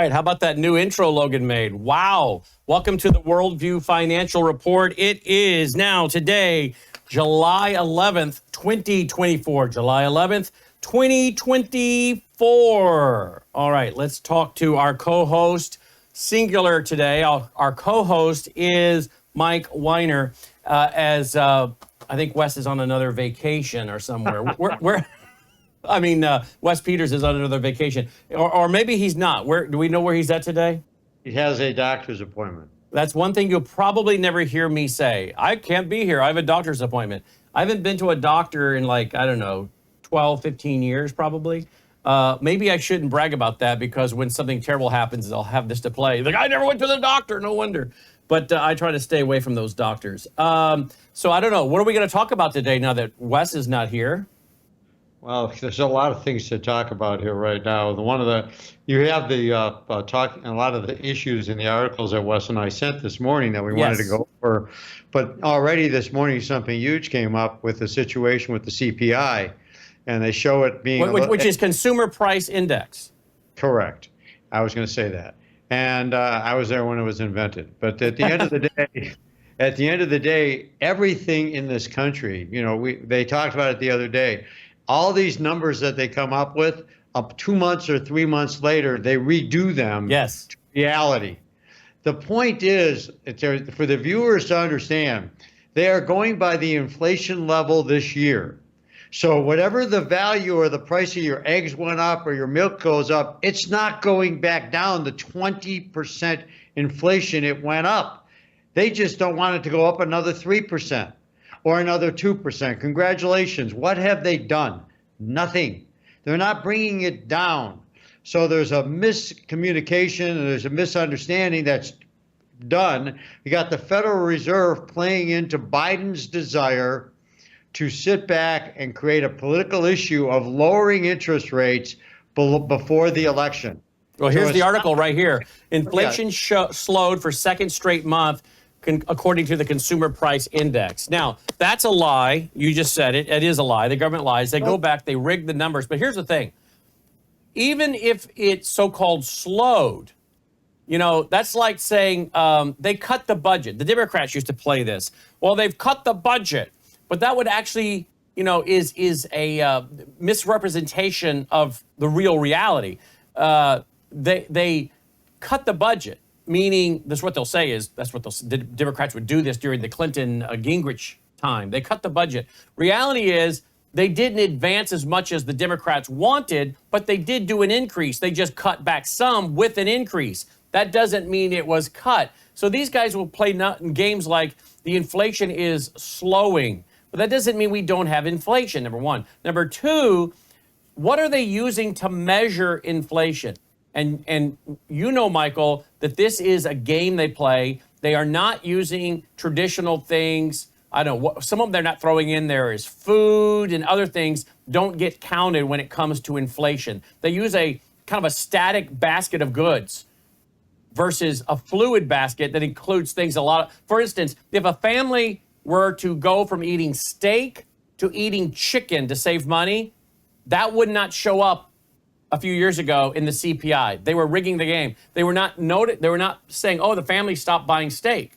right. How about that new intro Logan made? Wow. Welcome to the Worldview Financial Report. It is now today, July 11th, 2024. July 11th, 2024. All right, let's talk to our co-host, singular today. Our co-host is Mike Weiner, I think Wes is on another vacation or somewhere. Wes Peters is on another vacation. Or maybe he's not. Do we know where he's at today? He has a doctor's appointment. That's one thing you'll probably never hear me say. I can't be here. I have a doctor's appointment. I haven't been to a doctor in 12, 15 years probably. Maybe I shouldn't brag about that because when something terrible happens, I'll have this to play. Like, I never went to the doctor. No wonder. But I try to stay away from those doctors. So I don't know. What are we going to talk about today now that Wes is not here? Well, there's a lot of things to talk about here right now. You have the talking a lot of the issues in the articles that Wes and I sent this morning that we wanted to go over. But already this morning, something huge came up with the situation with the CPI, and they show it being which is Consumer Price Index. Correct. I was going to say that, and I was there when it was invented. But at the end of the day, everything in this country, they talked about it the other day. All these numbers that they come up with, up 2 months or 3 months later, they redo them to reality. The point is, for the viewers to understand, they are going by the inflation level this year. So whatever the value or the price of your eggs went up or your milk goes up, it's not going back down the 20% inflation it went up. They just don't want it to go up another 3%. Or another 2%. Congratulations. What have they done? Nothing. They're not bringing it down. So there's a miscommunication and there's a misunderstanding that's done. You got the Federal Reserve playing into Biden's desire to sit back and create a political issue of lowering interest rates before the election. Well, here's the article right here. Inflation slowed for second straight month, according to the Consumer Price Index. Now, that's a lie. You just said it. It is a lie. The government lies. They go back, they rig the numbers. But here's the thing. Even if it's so-called slowed, that's like saying they cut the budget. The Democrats used to play this. Well, they've cut the budget. But that would actually, is a misrepresentation of the real reality. They cut the budget. Meaning, that's what they'll say is, the Democrats would do this during the Clinton Gingrich time. They cut the budget. Reality is, they didn't advance as much as the Democrats wanted, but they did do an increase. They just cut back some with an increase. That doesn't mean it was cut. So these guys will play games like the inflation is slowing, but that doesn't mean we don't have inflation, number one. Number two, what are they using to measure inflation? And Michael, that this is a game they play. They are not using traditional things. I don't know, some of them they're not throwing in there is food and other things don't get counted when it comes to inflation. They use a kind of a static basket of goods versus a fluid basket that includes things for instance, if a family were to go from eating steak to eating chicken to save money, that would not show up a few years ago in the CPI. They were rigging the game. They were not saying, oh, the family stopped buying steak.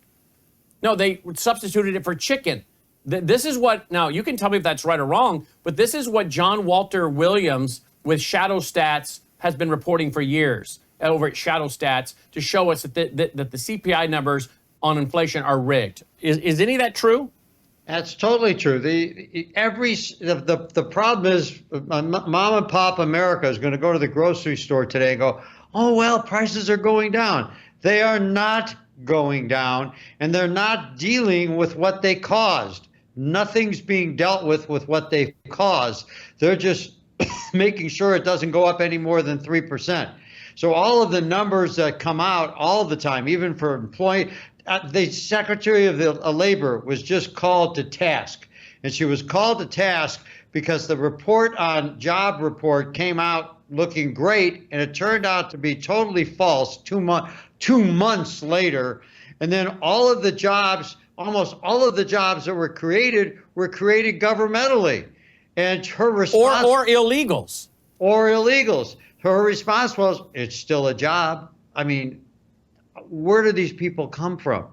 No, they substituted it for chicken. This is what, now you can tell me if that's right or wrong, but this is what John Walter Williams with Shadow Stats has been reporting for years over at Shadow Stats to show us that the CPI numbers on inflation are rigged. Is any of that true? That's totally true. The problem is mom and pop America is going to go to the grocery store today and go, oh, well, prices are going down. They are not going down, and they're not dealing with what they caused. Nothing's being dealt with what they caused. They're just making sure it doesn't go up any more than 3%. So all of the numbers that come out all the time, even for employee, the Secretary of Labor was just called to task. And she was called to task because the job report came out looking great, and it turned out to be totally false 2 months later. And then almost all of the jobs that were created governmentally. And her response... Or illegals. Or illegals. Her response was, it's still a job. I mean, where do these people come from?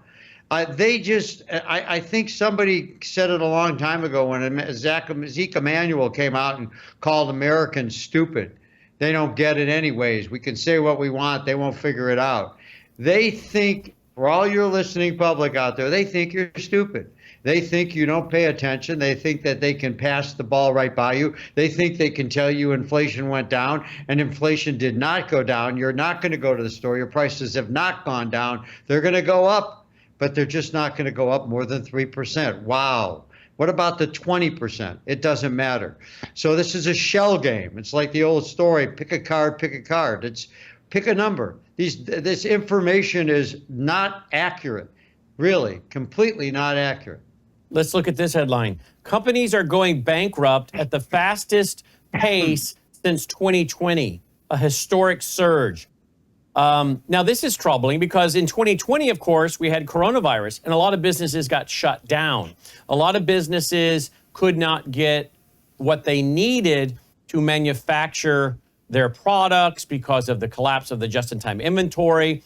I think somebody said it a long time ago when Zeke Emanuel came out and called Americans stupid. They don't get it anyways. We can say what we want. They won't figure it out. They think, for all your listening public out there, they think you're stupid. They think you don't pay attention. They think that they can pass the ball right by you. They think they can tell you inflation went down, and inflation did not go down. You're not going to go to the store. Your prices have not gone down. They're going to go up, but they're just not going to go up more than 3%. Wow. What about the 20%? It doesn't matter. So this is a shell game. It's like the old story, pick a card, pick a card. It's pick a number. This information is not accurate, really, completely not accurate. Let's look at this headline. Companies are going bankrupt at the fastest pace since 2020, a historic surge. Now, this is troubling because in 2020, of course, we had coronavirus and a lot of businesses got shut down. A lot of businesses could not get what they needed to manufacture their products because of the collapse of the just-in-time inventory.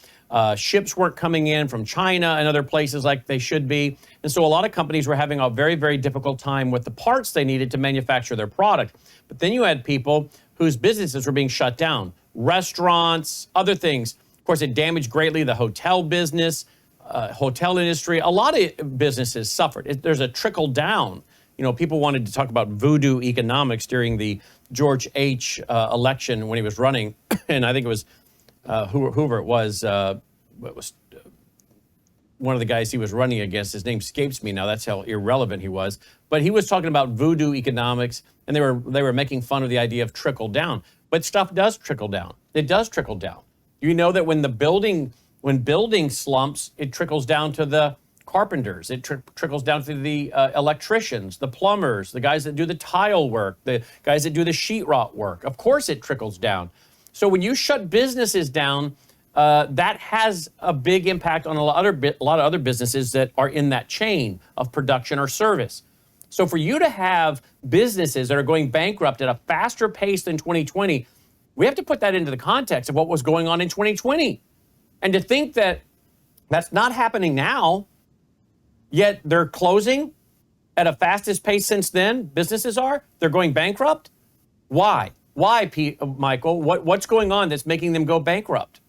Ships weren't coming in from China and other places like they should be. And so a lot of companies were having a very, very difficult time with the parts they needed to manufacture their product. But then you had people whose businesses were being shut down, restaurants, other things. Of course, it damaged greatly the hotel business, hotel industry. A lot of businesses suffered. There's a trickle down. You know, people wanted to talk about voodoo economics during the George H. Election when he was running. And I think it was Hoover, it was one of the guys he was running against. His name escapes me now. That's how irrelevant he was. But he was talking about voodoo economics, and they were making fun of the idea of trickle down. But stuff does trickle down. It does trickle down. You know that when building slumps, it trickles down to the carpenters. It trickles down to the electricians, the plumbers, the guys that do the tile work, the guys that do the sheetrock work. Of course, it trickles down. So when you shut businesses down, that has a big impact on a lot of other businesses that are in that chain of production or service. So for you to have businesses that are going bankrupt at a faster pace than 2020, we have to put that into the context of what was going on in 2020. And to think that that's not happening now, yet they're closing at a fastest pace since then, businesses are, they're going bankrupt. Why? Why, Michael? What's going on that's making them go bankrupt?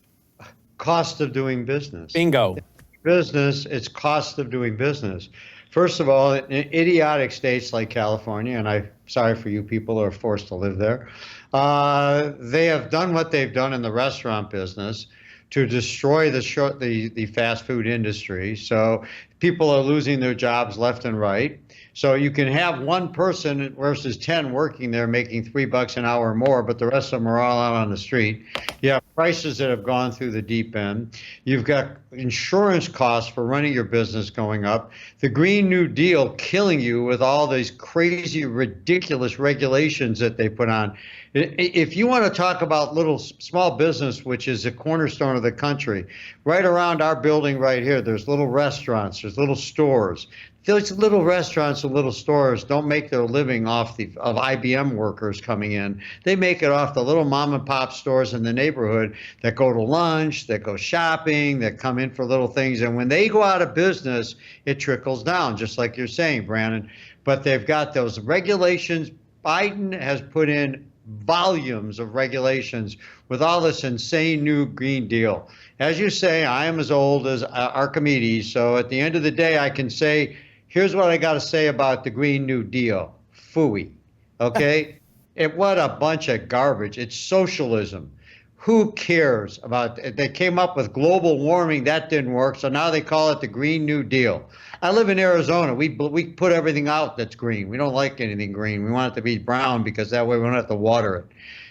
Cost of doing business. Bingo. Business, it's cost of doing business. First of all, in idiotic states like California, and I'm sorry for you people who are forced to live there, they have done what they've done in the restaurant business to destroy the fast food industry. So people are losing their jobs left and right. So you can have one person versus 10 working there making $3 an hour more, but the rest of them are all out on the street. You have prices that have gone through the deep end. You've got insurance costs for running your business going up. The Green New Deal killing you with all these crazy, ridiculous regulations that they put on. If you want to talk about small business, which is a cornerstone of the country, right around our building right here, there's little restaurants, there's little stores. Those little restaurants and little stores don't make their living off of IBM workers coming in. They make it off the little mom and pop stores in the neighborhood that go to lunch, that go shopping, that come in for little things. And when they go out of business, it trickles down, just like you're saying, Brannon. But they've got those regulations. Biden has put in volumes of regulations with all this insane new Green Deal. As you say, I am as old as Archimedes. So at the end of the day, I can say, here's what I got to say about the Green New Deal. Phooey. Okay? What a bunch of garbage. It's socialism. Who cares about it? They came up with global warming. That didn't work. So now they call it the Green New Deal. I live in Arizona. We put everything out that's green. We don't like anything green. We want it to be brown because that way we don't have to water it.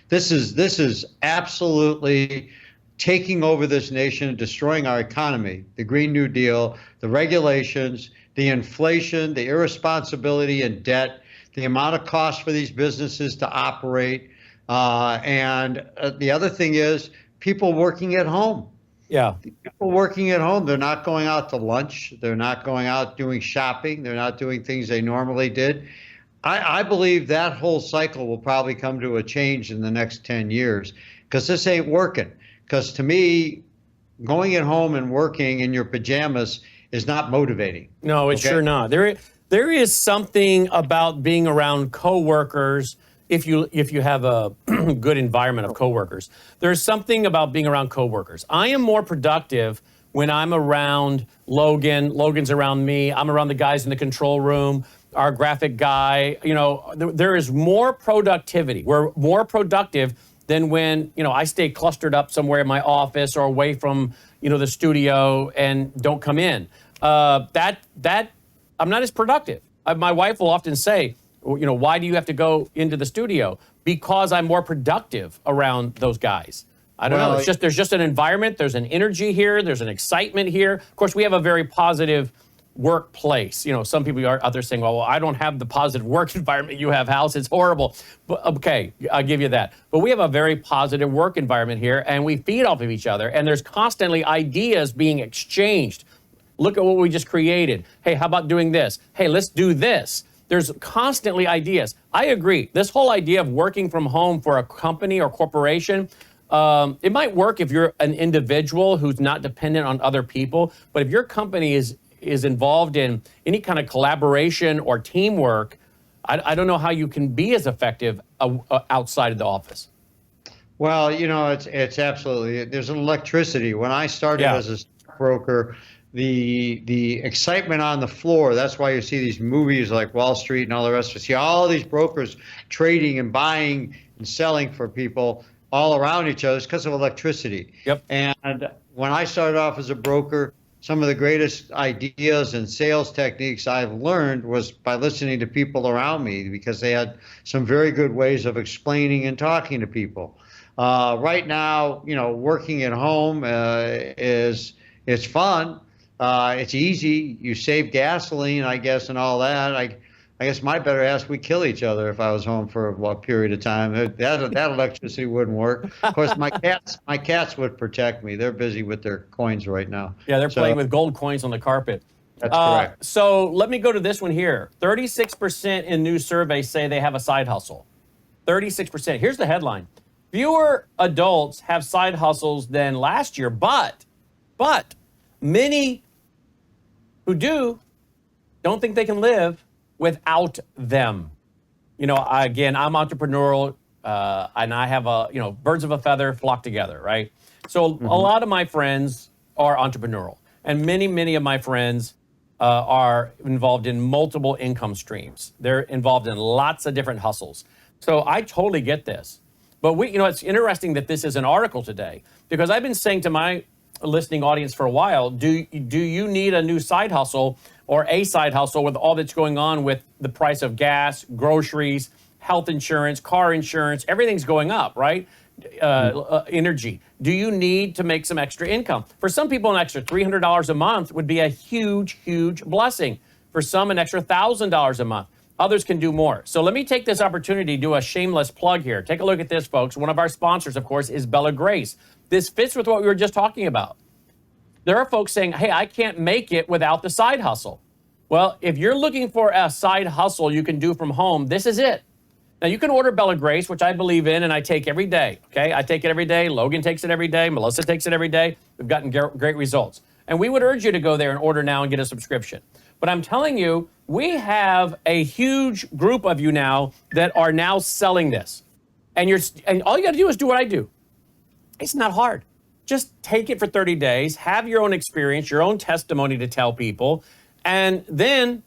This is absolutely taking over this nation and destroying our economy. The Green New Deal, the regulations, the inflation, the irresponsibility and debt, the amount of cost for these businesses to operate. And the other thing is people working at home. Yeah. People working at home, they're not going out to lunch. They're not going out doing shopping. They're not doing things they normally did. I believe that whole cycle will probably come to a change in the next 10 years because this ain't working. Because to me, going at home and working in your pajamas is not motivating. No, it's Okay. sure not. There is something about being around coworkers. If you have a good environment of coworkers, there's something about being around coworkers. I am more productive when I'm around Logan. Logan's around me. I'm around the guys in the control room. Our graphic guy. There is more productivity. We're more productive than when I stay clustered up somewhere in my office or away from the studio and don't come in. That I'm not as productive. My wife will often say, why do you have to go into the studio? Because I'm more productive around those guys. I don't know. It's just there's just an environment. There's an energy here. There's an excitement here. Of course, we have a very positive workplace. Some people are out there saying, well, I don't have the positive work environment you have, Howse. It's horrible. But okay, I'll give you that. But we have a very positive work environment here, and we feed off of each other, and there's constantly ideas being exchanged. Look at what we just created. Hey, how about doing this? Hey, let's do this. There's constantly ideas. I agree. This whole idea of working from home for a company or corporation, it might work if you're an individual who's not dependent on other people. But if your company is involved in any kind of collaboration or teamwork, I don't know how you can be as effective outside of the office. Well, it's absolutely, there's an electricity. When I started as a stockbroker, the excitement on the floor, that's why you see these movies like Wall Street and all the rest of it. See all these brokers trading and buying and selling for people all around each other. It's because of electricity. Yep. And when I started off as a broker, some of the greatest ideas and sales techniques I've learned was by listening to people around me, because they had some very good ways of explaining and talking to people. Right now, working at home it's fun. It's easy. You save gasoline, I guess, and all that. I guess my better ass, we kill each other if I was home for a period of time. That electricity wouldn't work. Of course, my cats would protect me. They're busy with their coins right now. Yeah, they're playing with gold coins on the carpet. That's correct. So let me go to this one here. 36% in new surveys say they have a side hustle. 36%. Here's the headline. Fewer adults have side hustles than last year, but many who don't think they can live without them. Again, I'm entrepreneurial, and I have birds of a feather flock together, right? So a lot of my friends are entrepreneurial, and many of my friends are involved in multiple income streams. They're involved in lots of different hustles. So I totally get this. But it's interesting that this is an article today, because I've been saying to my listening audience for a while, do you need a new side hustle or a side hustle with all that's going on with the price of gas, groceries, health insurance, car insurance? Everything's going up, right? Energy. Do you need to make some extra income? For some people, an extra $300 a month would be a huge blessing. For some, an extra $1,000 a month. Others can do more. So let me take this opportunity to do a shameless plug here. Take a look at this, folks. One of our sponsors, of course, is Bella Grace. This fits with what we were just talking about. There are folks saying, hey, I can't make it without the side hustle. Well, if you're looking for a side hustle you can do from home, this is it. Now, you can order Bella Grace, which I believe in and I take every day, okay? I take it every day. Logan takes it every day. Melissa takes it every day. We've gotten great results. And we would urge you to go there and order now and get a subscription. But I'm telling you, we have a huge group of you now that are now selling this. And all you got to do is do what I do. It's not hard. Just take it for 30 days, have your own experience, your own testimony to tell people, and then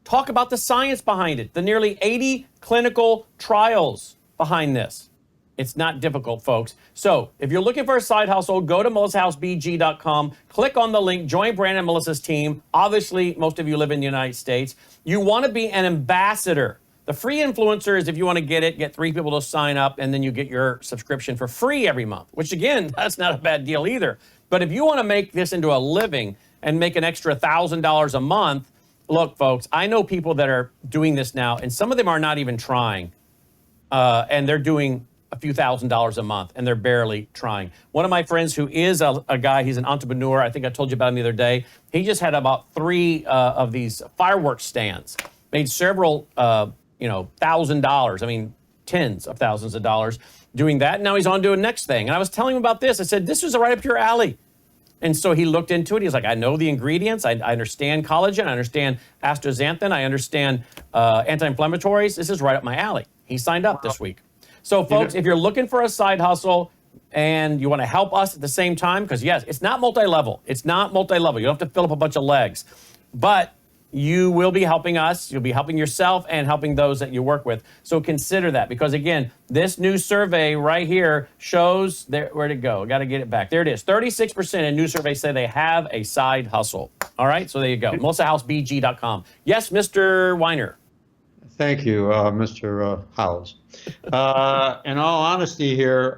talk about the science behind it, the nearly 80 clinical trials behind this. It's not difficult, folks. So if you're looking for a side hustle, go to melissahousebg.com, click on the link, join Brannon and Melissa's team. Obviously, most of you live in the United States. You want to be an ambassador. The free influencer is, if you want to get 3 people to sign up, and then you get your subscription for free every month, which again, that's not a bad deal either. But if you want to make this into a living and make an extra $1,000 a month, look, folks, I know people that are doing this now, and some of them are not even trying, and they're doing a few $1,000s a month, and they're barely trying. One of my friends who is a guy, he's an entrepreneur. I think I told you about him the other day. He just had about 3 of these fireworks stands, made several, $1,000. I mean, tens of thousands of dollars doing that. Now he's on to a next thing. And I was telling him about this. I said, this is right up your alley. And so he looked into it. He's like, I know the ingredients. I understand collagen. I understand astaxanthin. I understand anti-inflammatories. This is right up my alley. He signed up this week. So, folks, if you're looking for a side hustle and you want to help us at the same time, because, yes, it's not multi-level. It's not multi-level. You don't have to fill up a bunch of legs. But you will be helping us. You'll be helping yourself and helping those that you work with. So consider that, because, again, this new survey right here shows there. Where'd it go? Got to get it back. There it is. 36% in new surveys say they have a side hustle. All right. So there you go. MelissaHouseBG.com. Yes, Mr. Weiner. Thank you, Mr. Howse. In all honesty here,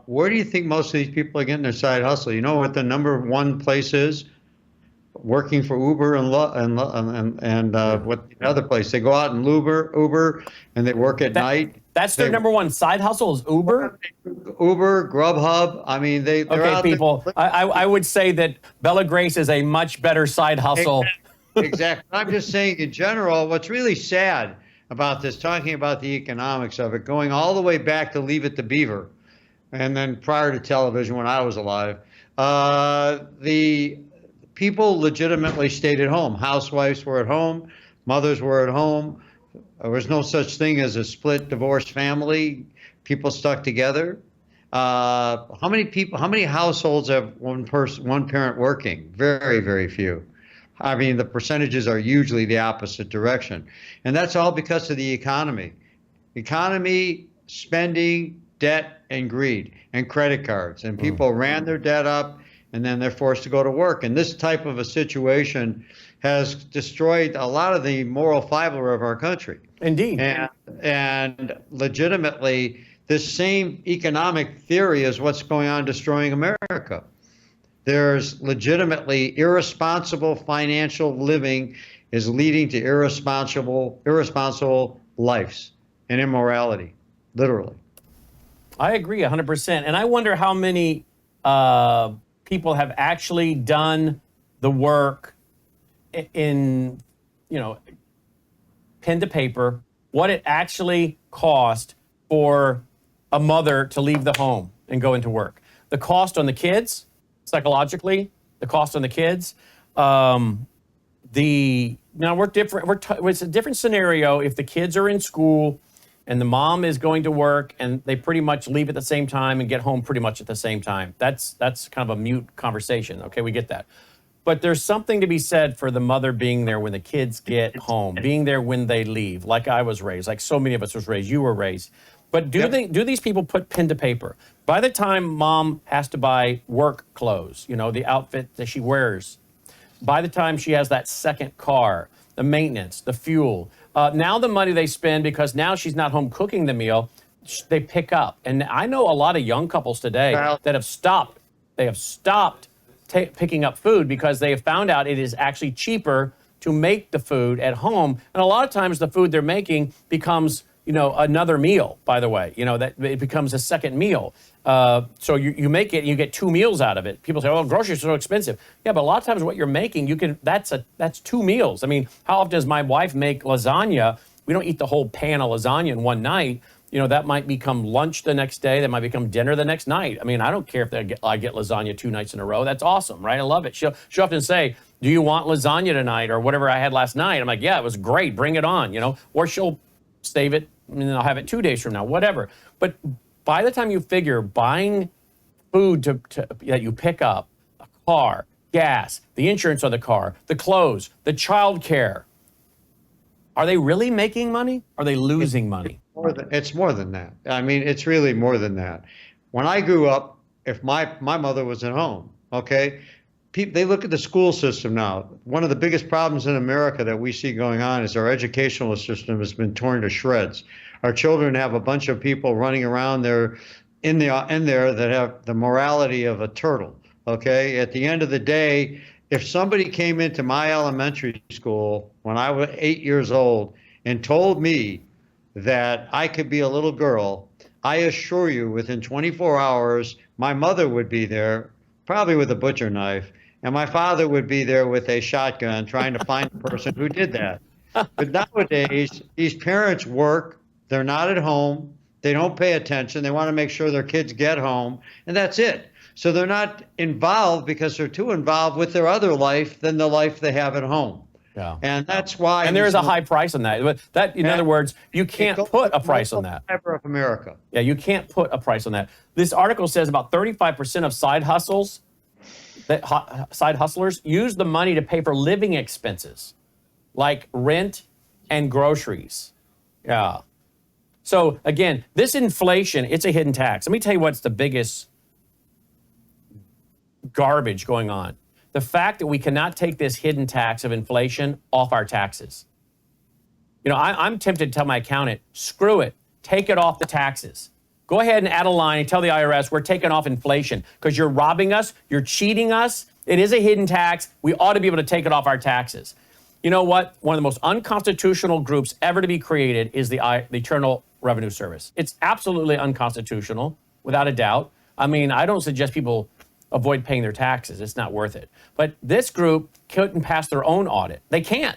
where do you think most of these people are getting their side hustle? You know what the number one place is? Working for Uber and what the other place? They go out and Uber, and they work at night. That's their number one side hustle is Uber? Uber, Grubhub. I mean, they're okay, out people. There. I would say that Bella Grace is a much better side hustle. Exactly. I'm just saying in general, what's really sad about this, talking about the economics of it, going all the way back to Leave It to Beaver, and then prior to television when I was alive, the people legitimately stayed at home. Housewives were at home. Mothers were at home. There was no such thing as a split, divorced family. People stuck together. How many households have one parent working? Very, very few. I mean, the percentages are usually the opposite direction. And that's all because of the economy. Economy, spending, debt, and greed, and credit cards. And people ran their debt up, and then they're forced to go to work. And this type of a situation has destroyed a lot of the moral fiber of our country. Indeed. And legitimately, this same economic theory is what's going on destroying America. There's legitimately irresponsible financial living is leading to irresponsible lives and immorality, literally. I agree 100%. And I wonder how many people have actually done the work in, pen to paper, what it actually cost for a mother to leave the home and go into work. The cost on the kids, psychologically, the cost on the kids. Now we're different. It's a different scenario if the kids are in school and the mom is going to work and they pretty much leave at the same time and get home pretty much at the same time. That's kind of a mute conversation. Okay, we get that. But there's something to be said for the mother being there when the kids get home, being there when they leave, like I was raised, like so many of us was raised, you were raised. But do these people put pen to paper? By the time mom has to buy work clothes, the outfit that she wears, by the time she has that second car, the maintenance, the fuel, now the money they spend because now she's not home cooking the meal, they pick up. And I know a lot of young couples today that have stopped. They have stopped picking up food because they have found out it is actually cheaper to make the food at home. And a lot of times the food they're making becomes another meal, by the way, that it becomes a second meal. So you make it and you get two meals out of it. People say, oh, groceries are so expensive. Yeah, but a lot of times what you're making, that's two meals. I mean, how often does my wife make lasagna? We don't eat the whole pan of lasagna in one night. That might become lunch the next day. That might become dinner the next night. I mean, I don't care if I get lasagna 2 nights in a row. That's awesome, right? I love it. She'll often say, do you want lasagna tonight or whatever I had last night? I'm like, yeah, it was great. Bring it on, Or she'll save it and then I'll have it 2 days from now, whatever. But by the time you figure buying food that you pick up, a car, gas, the insurance on the car, the clothes, the child care, are they really making money? Are they losing money? It's more than that. I mean, it's really more than that. When I grew up, if my mother was at home, okay, they look at the school system now. One of the biggest problems in America that we see going on is our educational system has been torn to shreds. Our children have a bunch of people running around there in there that have the morality of a turtle. Okay, at the end of the day, if somebody came into my elementary school when I was 8 years old and told me that I could be a little girl, I assure you within 24 hours, my mother would be there, probably with a butcher knife, and my father would be there with a shotgun trying to find the person who did that. But nowadays, these parents work, they're not at home, they don't pay attention, they want to make sure their kids get home, and that's it. So they're not involved because they're too involved with their other life than the life they have at home. Yeah. And that's why. And there is a high price on that. But that, in other words, you can't put a price on that. Of America. Yeah, you can't put a price on that. This article says about 35% of side hustlers use the money to pay for living expenses, like rent and groceries. Yeah. So again, this inflation, it's a hidden tax. Let me tell you what's the biggest garbage going on. The fact that we cannot take this hidden tax of inflation off our taxes. You know, I'm tempted to tell my accountant, screw it, take it off the taxes. Go ahead and add a line and tell the IRS we're taking off inflation because you're robbing us, you're cheating us. It is a hidden tax. We ought to be able to take it off our taxes. You know what? One of the most unconstitutional groups ever to be created is the Internal Revenue Service. It's absolutely unconstitutional, without a doubt. I mean, I don't suggest people avoid paying their taxes. It's not worth it. But this group couldn't pass their own audit. They can't.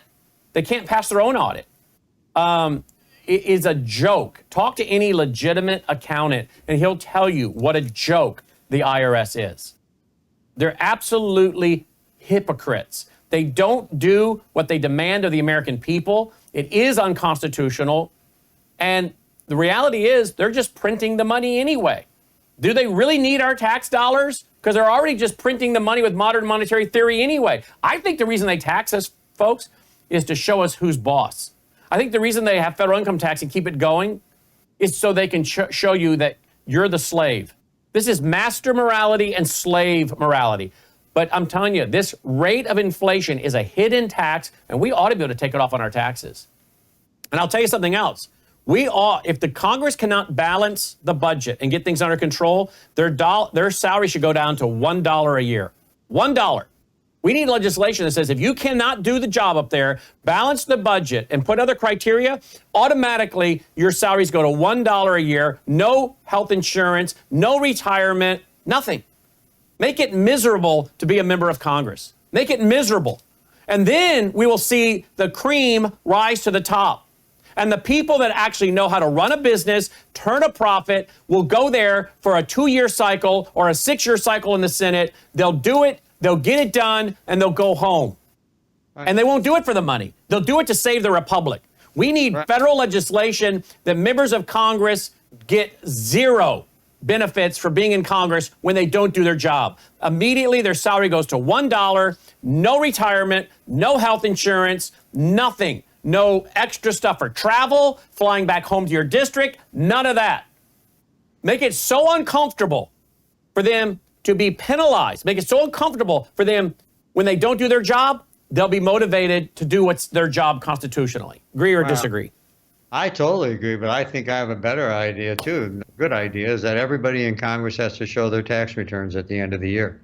They can't pass their own audit. It is a joke. Talk to any legitimate accountant, and he'll tell you what a joke the IRS is. They're absolutely hypocrites. They don't do what they demand of the American people. It is unconstitutional. And the reality is they're just printing the money anyway. Do they really need our tax dollars? Because they're already just printing the money with modern monetary theory anyway. I think the reason they tax us, folks, is to show us who's boss. I think the reason they have federal income tax and keep it going is so they can show you that you're the slave. This is master morality and slave morality. But I'm telling you, this rate of inflation is a hidden tax, and we ought to be able to take it off on our taxes. And I'll tell you something else. If the Congress cannot balance the budget and get things under control, their salary should go down to $1 a year. $1. We need legislation that says if you cannot do the job up there, balance the budget, and put other criteria, automatically your salaries go to $1 a year, no health insurance, no retirement, nothing. Make it miserable to be a member of Congress. Make it miserable. And then we will see the cream rise to the top. And the people that actually know how to run a business, turn a profit, will go there for a 2-year cycle or a 6-year cycle in the Senate. They'll do it, they'll get it done, and they'll go home. Right. And they won't do it for the money. They'll do it to save the republic. We need federal legislation that members of Congress get zero benefits for being in Congress when they don't do their job. Immediately, their salary goes to $1, no retirement, no health insurance, nothing. No extra stuff for travel, flying back home to your district, none of that. Make it so uncomfortable for them to be penalized. Make it so uncomfortable for them when they don't do their job, they'll be motivated to do what's their job constitutionally. Agree or disagree? I totally agree, but I think I have a better idea too. A good idea is that everybody in Congress has to show their tax returns at the end of the year.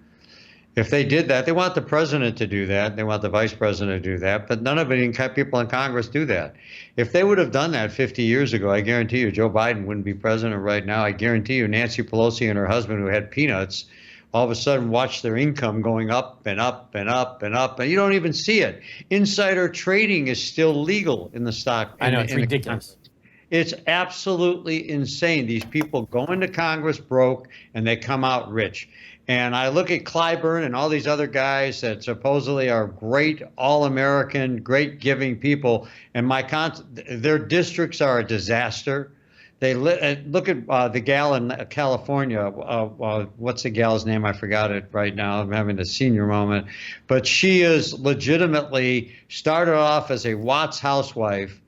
If they did that, they want the president to do that. They want the vice president to do that. But none of the people in Congress do that. If they would have done that 50 years ago, I guarantee you Joe Biden wouldn't be president right now. I guarantee you Nancy Pelosi and her husband, who had peanuts, all of a sudden watch their income going up and up and up and up. And you don't even see it. Insider trading is still legal in the stock. I know, it's ridiculous. It's absolutely insane. These people go into Congress broke and they come out rich. And I look at Clyburn and all these other guys that supposedly are great, all-American, great giving people, and their districts are a disaster. They look at the gal in California. What's the gal's name? I forgot it right now. I'm having a senior moment. But she is legitimately started off as a Watts housewife,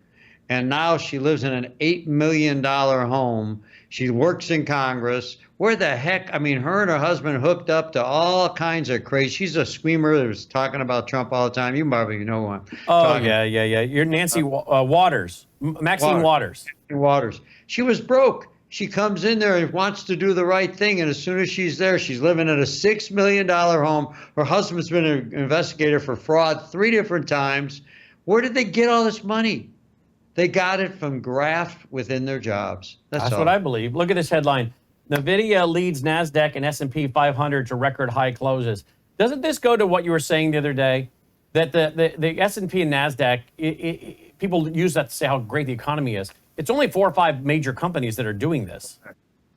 and now she lives in an $8 million home. She works in Congress. Where the heck? I mean, her and her husband hooked up to all kinds of crazy. She's a screamer that was talking about Trump all the time. You probably know who I'm talking about. Yeah. You're Nancy Waters, Maxine Waters. Waters. She was broke. She comes in there and wants to do the right thing. And as soon as she's there, she's living in a $6 million home. Her husband's been an investigator for fraud 3 different times. Where did they get all this money? They got it from graft within their jobs. That's what I believe. Look at this headline. NVIDIA leads NASDAQ and S&P 500 to record high closes. Doesn't this go to what you were saying the other day? That the S&P and NASDAQ, people use that to say how great the economy is. It's only 4 or 5 major companies that are doing this.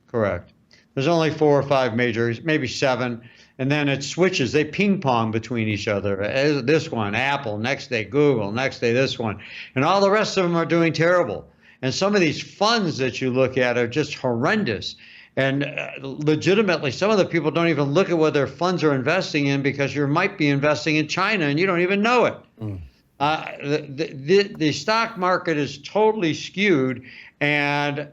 Correct. There's only 4 or 5 majors, maybe 7. And then it switches. They ping pong between each other. This one, Apple, next day Google, next day this one. And all the rest of them are doing terrible. And some of these funds that you look at are just horrendous. And legitimately, some of the people don't even look at what their funds are investing in because you might be investing in China and you don't even know it. The stock market is totally skewed, and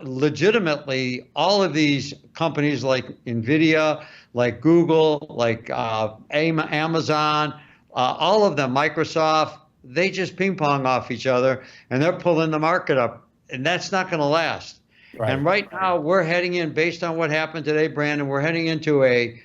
legitimately, all of these companies like NVIDIA, like Google, like Amazon, all of them, Microsoft, they just ping pong off each other, and they're pulling the market up, and that's not going to last. Right. And right now, we're heading in, based on what happened today, Brandon, we're heading into a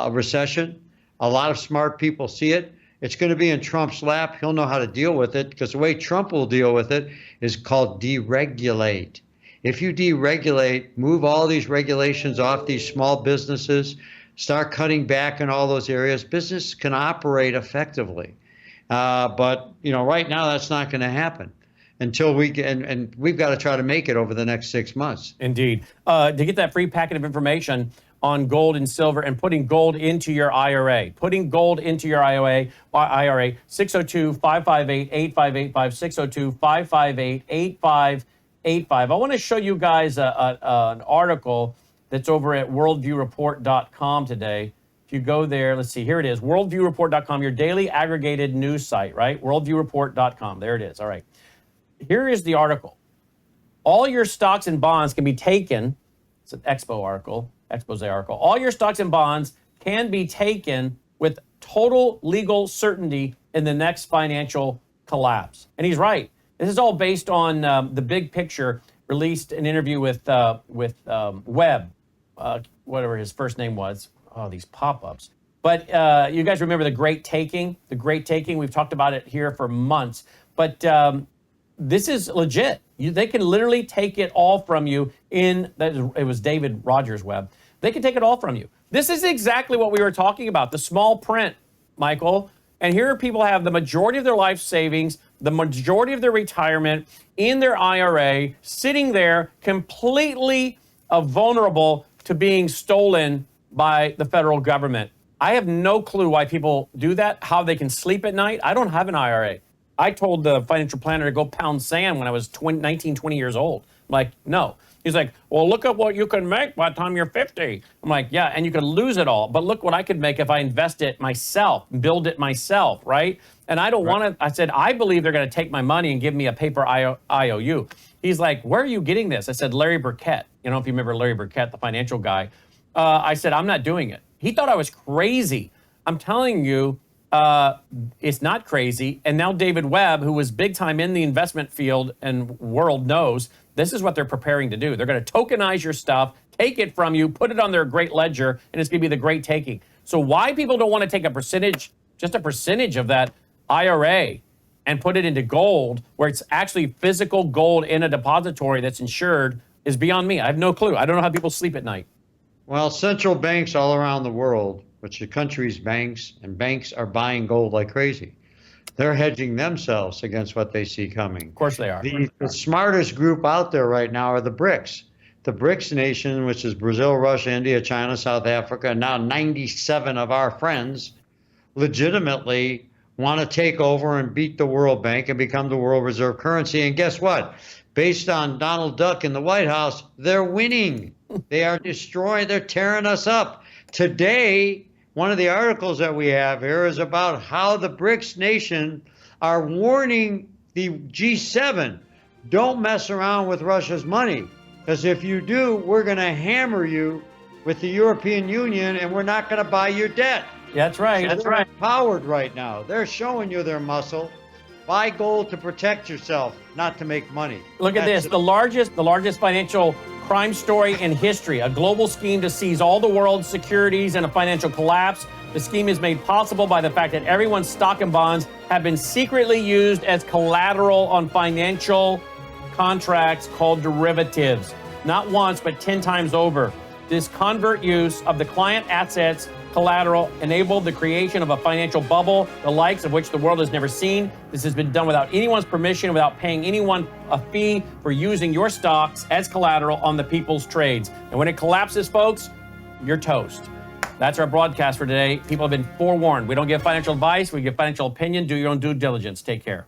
recession. A lot of smart people see it. It's going to be in Trump's lap. He'll know how to deal with it, because the way Trump will deal with it is called deregulate. If you deregulate, move all these regulations off these small businesses, start cutting back in all those areas, business can operate effectively. But right now that's not going to happen until we can, and we've got to try to make it over the next 6 months. Indeed. To get that free packet of information on gold and silver and putting gold into your IRA. Putting gold into your IRA, 602-558-8585, 602-558-8585. I want to show you guys an article that's over at worldviewreport.com today. If you go there, let's see, here it is, worldviewreport.com, your daily aggregated news site, right? Worldviewreport.com, there it is, all right. Here is the article. All your stocks and bonds can be taken, it's an expose article. All your stocks and bonds can be taken with total legal certainty in the next financial collapse. And he's right. This is all based on the big picture, released an interview with Webb, whatever his first name was. Oh, these pop-ups. But you guys remember the Great Taking? The Great Taking, we've talked about it here for months. But this is legit. They can literally take it all from you it was David Rogers Webb. They can take it all from you. This is exactly what we were talking about, the small print, Michael. And here people have the majority of their life savings, the majority of their retirement in their IRA, sitting there completely vulnerable to being stolen by the federal government. I have no clue why people do that, how they can sleep at night. I don't have an IRA. I told the financial planner to go pound sand when I was 19, 20 years old. I'm like, no. He's like, well, look at what you can make by the time you're 50. I'm like, yeah, and you could lose it all. But look what I could make if I invest it myself, build it myself, right? And I don't want to, I said, I believe they're going to take my money and give me a paper IOU. He's like, where are you getting this? I said, Larry Burkett. You know, if you remember Larry Burkett, the financial guy. I said, I'm not doing it. He thought I was crazy. I'm telling you, it's not crazy. And now David Webb, who was big time in the investment field and world, knows this is what they're preparing to do. They're going to tokenize your stuff, take it from you, put it on their great ledger, and it's going to be the great taking. So why people don't want to take a percentage, just a percentage of that IRA and put it into gold, where it's actually physical gold in a depository that's insured, is beyond me. I have no clue. I don't know how people sleep at night. Well, central banks all around the world, which the country's banks, and banks are buying gold like crazy. They're hedging themselves against what they see coming. Of course they are. The smartest group out there right now are the BRICS. The BRICS nation, which is Brazil, Russia, India, China, South Africa, and now 97 of our friends, legitimately want to take over and beat the World Bank and become the world reserve currency. And guess what? Based on Donald Duck in the White House, they're winning. They are destroying, they're tearing us up. Today, one of the articles that we have here is about how the BRICS nation are warning the G7, don't mess around with Russia's money, because if you do, we're going to hammer you with the European Union and we're not going to buy your debt. That's right. So they're empowered right now. They're showing you their muscle. Buy gold to protect yourself, not to make money. Look at this, the largest financial crime story in history, a global scheme to seize all the world's securities in a financial collapse. The scheme is made possible by the fact that everyone's stock and bonds have been secretly used as collateral on financial contracts called derivatives. Not once, but 10 times over. This covert use of the client assets collateral enabled the creation of a financial bubble, the likes of which the world has never seen. This has been done without anyone's permission, without paying anyone a fee for using your stocks as collateral on the people's trades. And when it collapses, folks, you're toast. That's our broadcast for today. People have been forewarned. We don't give financial advice. We give financial opinion. Do your own due diligence. Take care.